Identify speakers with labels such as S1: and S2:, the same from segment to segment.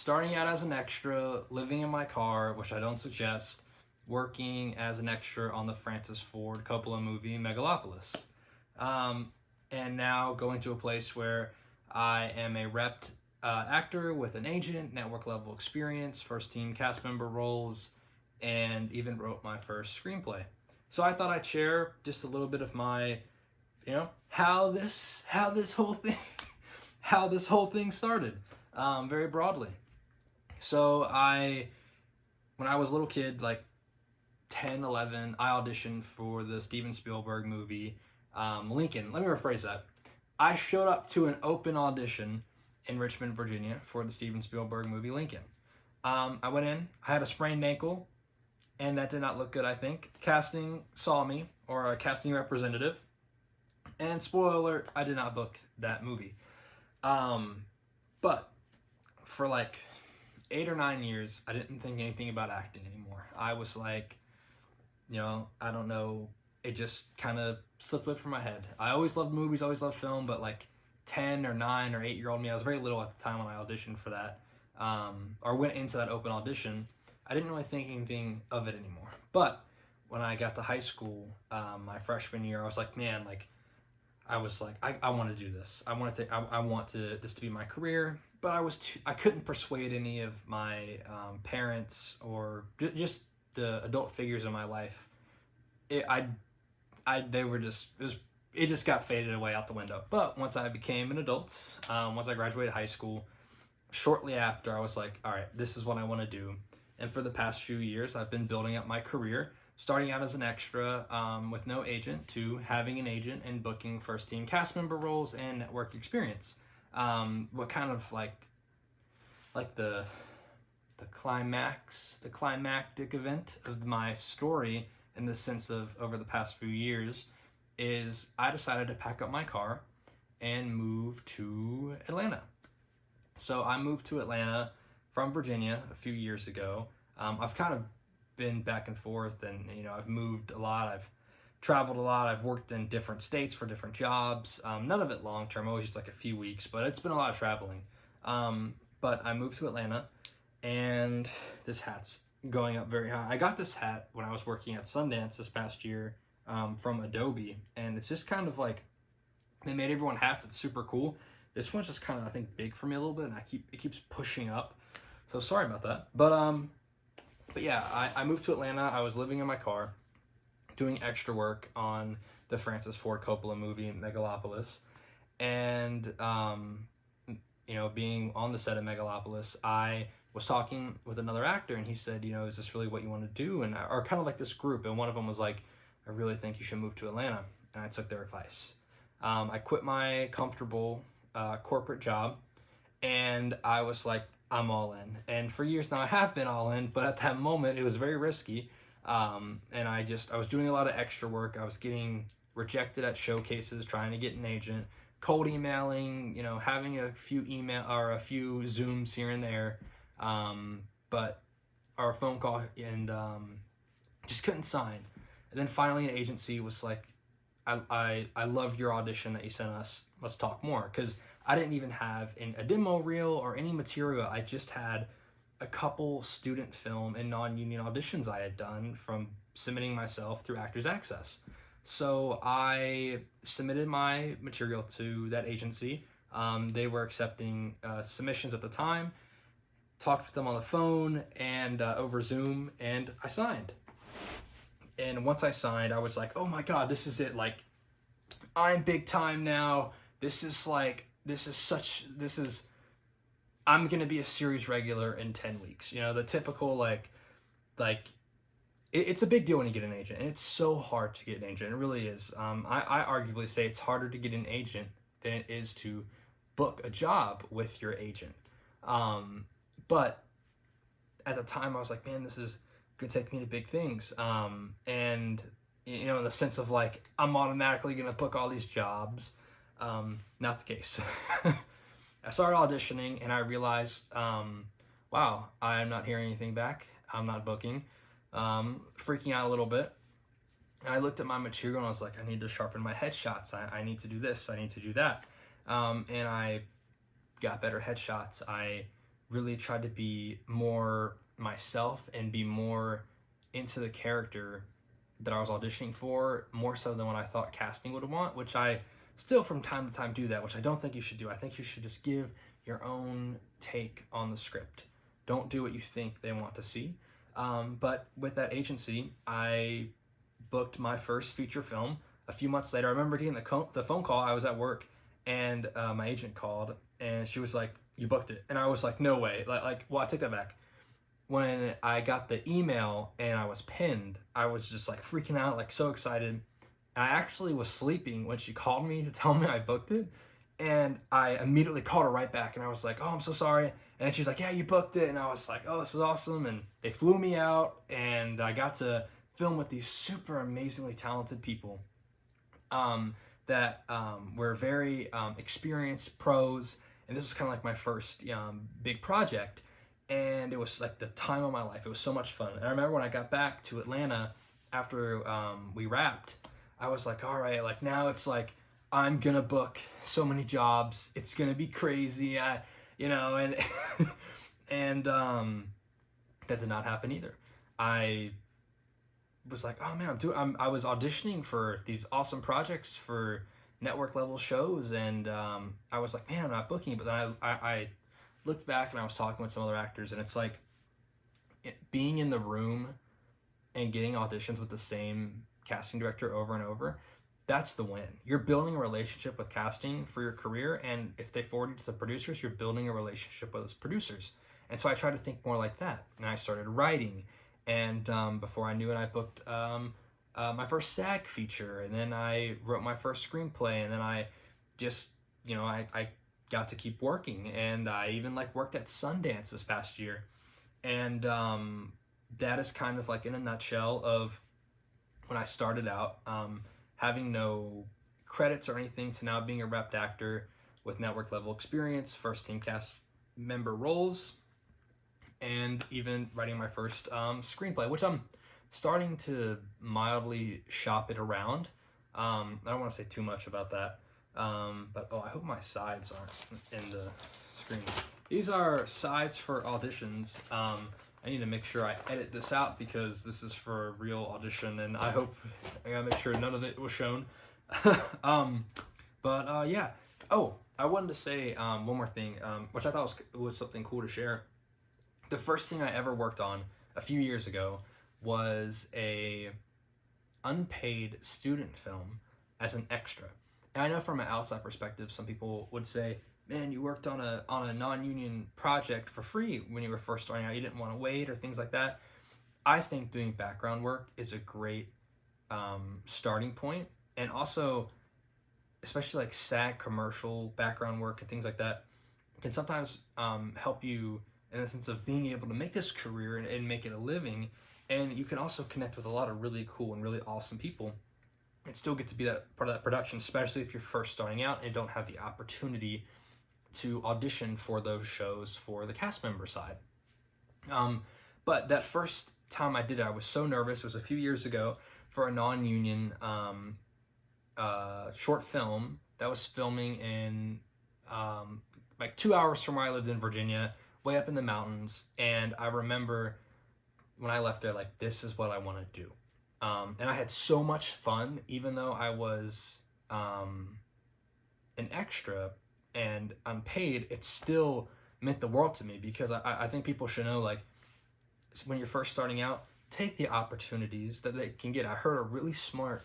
S1: starting out as an extra, living in my car, which I don't suggest, working as an extra on the Francis Ford Coppola movie Megalopolis. Um, and now going to a place where I am a repped actor with an agent, network level experience, first team cast member roles, and even wrote my first screenplay. So I thought I'd share just a little bit of my, how this whole thing how this whole thing started, very broadly. So when I was a little kid, like 10, 11, I auditioned for the Steven Spielberg movie, Lincoln. Let me rephrase that. I showed up to an open audition in Richmond, Virginia for the Steven Spielberg movie Lincoln. I went in, I had a sprained ankle, and that did not look good, I think. Casting saw me, or a casting representative, and spoiler alert, I did not book that movie. But for like 8 or 9 years, I didn't think anything about acting anymore. I was like, I don't know, it just kind of slipped away from my head. I always loved movies, always loved film, but like 10 or 9 or 8-year-old me, I was very little at the time when I auditioned for that, or went into that open audition. I didn't really think anything of it anymore. But when I got to high school, my freshman year, I was like, man, like, I was like, I want to do this. I want this to be my career. But I couldn't persuade any of my parents or just the adult figures in my life. They were just, it just got faded away out the window. But once I became an adult, once I graduated high school, shortly after, I was like, all right, this is what I want to do. And for the past few years, I've been building up my career, starting out as an extra with no agent to having an agent and booking first team cast member roles and network experience. What kind of like the climactic event of my story in the sense of over the past few years is I decided to pack up my car and move to Atlanta. So I moved to Atlanta from Virginia a few years ago. I've kind of been back and forth, and I've moved a lot. I've traveled a lot. I've worked in different states for different jobs. None of it long term, always just like a few weeks, but it's been a lot of traveling. But I moved to Atlanta, and this hat's going up very high. I got this hat when I was working at Sundance this past year from Adobe, and it's just kind of like they made everyone hats. It's super cool. This one's just kind of, I think, big for me a little bit, and it keeps pushing up. So sorry about that. But yeah, I moved to Atlanta. I was living in my car, doing extra work on the Francis Ford Coppola movie Megalopolis, and being on the set of Megalopolis, I was talking with another actor, and he said, is this really what you want to do? And or kind of like this group, and one of them was like, I really think you should move to Atlanta, and I took their advice. I quit my comfortable corporate job, and I was like, I'm all in. And for years now I have been all in, but at that moment it was very risky. And I was doing a lot of extra work. I was getting rejected at showcases, trying to get an agent, cold emailing, having a few Zooms here and there, but our phone call, and just couldn't sign. And then finally an agency was like, I loved your audition that you sent us. Let's talk more. Because I didn't even have a demo reel or any material. I just had a couple student film and non-union auditions I had done from submitting myself through Actors Access. So I submitted my material to that agency. They were accepting submissions at the time, talked with them on the phone and over Zoom, and I signed. And once I signed, I was like, oh my God, this is it. Like, I'm big time now. I'm going to be a series regular in 10 weeks. The typical, it's a big deal when you get an agent, and it's so hard to get an agent. It really is. I arguably say it's harder to get an agent than it is to book a job with your agent. But at the time, I was like, man, this is going to take me to big things. And, in the sense of like, I'm automatically going to book all these jobs. Not the case. I started auditioning, and I realized, wow, I'm not hearing anything back. I'm not booking. Freaking out a little bit. And I looked at my material, and I was like, I need to sharpen my headshots. I need to do this. I need to do that. And I got better headshots. I really tried to be more myself and be more into the character that I was auditioning for, more so than what I thought casting would want, which I still from time to time do that, which I don't think you should do. I think you should just give your own take on the script. Don't do what you think they want to see. But with that agency, I booked my first feature film a few months later. I remember getting the phone call. I was at work, and my agent called, and she was like, "You booked it," and I was like, "No way!" Well, I take that back. When I got the email and I was pinned, I was just like freaking out, like so excited. I actually was sleeping when she called me to tell me I booked it, and I immediately called her right back, and I was like, "Oh, I'm so sorry." And she's like, "Yeah, you booked it," and I was like, "Oh, this is awesome." And they flew me out, and I got to film with these super amazingly talented people that were very experienced pros, and this was kind of like my first big project, and it was like the time of my life. It was so much fun. And I remember when I got back to Atlanta after we wrapped, I was like, all right, like now it's like I'm gonna book so many jobs. It's gonna be crazy. And and that did not happen either. I was like, oh man, I was auditioning for these awesome projects for network level shows, and I was like, man, I'm not booking. But then I looked back and I was talking with some other actors, and it's like being in the room and getting auditions with the same casting director over and over. That's the win. You're building a relationship with casting for your career, and if they forward you to the producers, you're building a relationship with those producers. And so I tried to think more like that, and I started writing. And before I knew it, I booked my first SAG feature, and then I wrote my first screenplay, and then I just, I got to keep working, and I even like worked at Sundance this past year, and that is kind of like in a nutshell of when I started out, having no credits or anything to now being a repped actor with network level experience, first team cast member roles, and even writing my first screenplay, which I'm starting to mildly shop it around. I don't want to say too much about that, but I hope my sides aren't in the screen. These are sides for auditions. I need to make sure I edit this out because this is for a real audition, and I gotta make sure none of it was shown. Yeah. Oh, I wanted to say one more thing, which I thought was something cool to share. The first thing I ever worked on a few years ago was a unpaid student film as an extra. And I know from an outside perspective, some people would say, man, you worked on a non-union project for free when you were first starting out. You didn't want to wait or things like that. I think doing background work is a great starting point. And also, especially like SAG commercial background work and things like that, can sometimes help you in the sense of being able to make this career and make it a living. And you can also connect with a lot of really cool and really awesome people and still get to be that part of that production, especially if you're first starting out and don't have the opportunity to audition for those shows for the cast member side. But that first time I did it, I was so nervous. It was a few years ago for a non-union short film that was filming in like 2 hours from where I lived in Virginia, way up in the mountains. And I remember when I left there, like, this is what I want to do. And I had so much fun, even though I was an extra and unpaid. It still meant the world to me because I think people should know, like, when you're first starting out, take the opportunities that they can get. I heard a really smart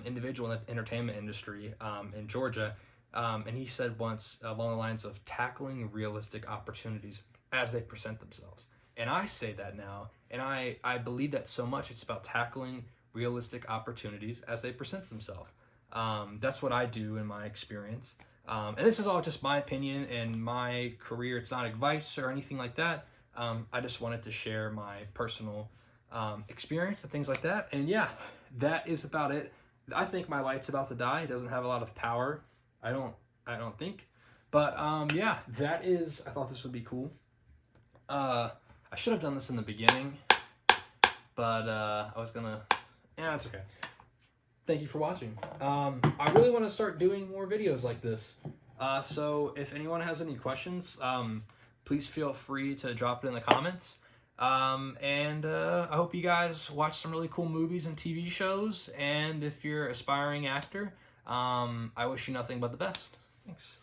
S1: individual in the entertainment industry in Georgia, and he said once along the lines of tackling realistic opportunities as they present themselves. And I say that now, and I believe that so much. It's about tackling realistic opportunities as they present themselves. That's what I do in my experience. And this is all just my opinion and my career. It's not advice or anything like that. I just wanted to share my personal experience and things like that. And yeah, that is about it. I think my light's about to die. It doesn't have a lot of power. I don't think. But yeah, that is, I thought this would be cool. I should have done this in the beginning, but I was gonna, yeah, it's okay. Thank you for watching. I really want to start doing more videos like this. So if anyone has any questions, please feel free to drop it in the comments. And I hope you guys watch some really cool movies and TV shows. And if you're an aspiring actor, I wish you nothing but the best. Thanks.